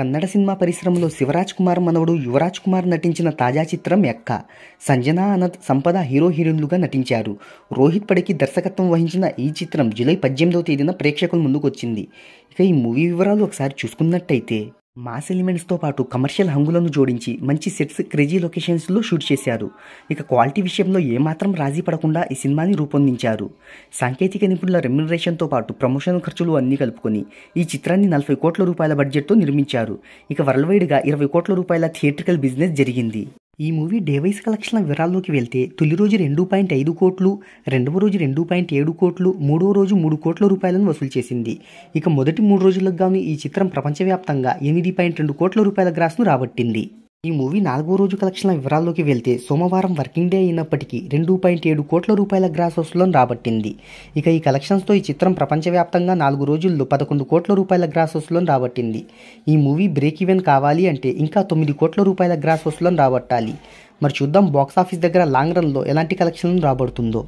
Kannada cinema పరిశ్రమలో శివరాజ్ కుమార్ మనవడు యువరాజ్ కుమార్ నటించిన తాజా చిత్రం ఎక్క. సంజన అనంత్, సంపద హీరో హీరోయిన్లుగా నటించారు. రోహిత్ పడికి దర్శకత్వం వహించిన ఈ చిత్రం జూలై 18వ తేదీన ప్రేక్షకుల ముందుకు వచ్చింది. ఇక ఈ మూవీ వివరాలు ఒకసారి చూసుకున్నట్టయితే మాస్ ఎలిమెంట్స్తో పాటు కమర్షియల్ హంగులను జోడించి మంచి సెట్స్, క్రేజీ లొకేషన్స్లో షూట్ చేశారు. ఇక క్వాలిటీ విషయంలో ఏమాత్రం రాజీ పడకుండా ఈ సినిమాని రూపొందించారు. సాంకేతిక నిపుణుల రెమ్యునరేషన్తో పాటు ప్రమోషన్ ఖర్చులు అన్నీ కలుపుకొని ఈ చిత్రాన్ని 40 కోట్ల రూపాయల బడ్జెట్తో నిర్మించారు. ఇక వరల్డ్ వైడ్గా 20 కోట్ల రూపాయల థియేట్రికల్ బిజినెస్ జరిగింది. ఈ మూవీ డే వైస్ కలెక్షన్ల వివరాల్లోకి వెళ్తే తొలి రోజు 2.5 కోట్లు, రెండవ రోజు 2.7 కోట్లు, మూడవ రోజు 3 కోట్ల రూపాయలను వసూలు చేసింది. ఇక మొదటి 3 రోజులకు గాను ఈ చిత్రం ప్రపంచవ్యాప్తంగా 8.2 కోట్ల రూపాయల గ్రాస్ను రాబట్టింది. ఈ మూవీ 4వ రోజు కలెక్షన్ల వివరాల్లోకి వెళ్తే సోమవారం వర్కింగ్ డే అయినప్పటికీ 2.7 కోట్ల రూపాయల గ్రాస్ వసూలను రాబట్టింది. ఇక ఈ కలెక్షన్స్తో ఈ చిత్రం ప్రపంచవ్యాప్తంగా 4 రోజుల్లో 11 కోట్ల రూపాయల గ్రాస్ వసూలను రాబట్టింది. ఈ మూవీ బ్రేక్ ఈవెన్ కావాలి అంటే ఇంకా 9 కోట్ల రూపాయల గ్రాస్ వసూలను రాబట్టాలి. మరి చూద్దాం బాక్సాఫీస్ దగ్గర లాంగ్ రన్లో ఎలాంటి కలెక్షన్లను రాబడుతుందో.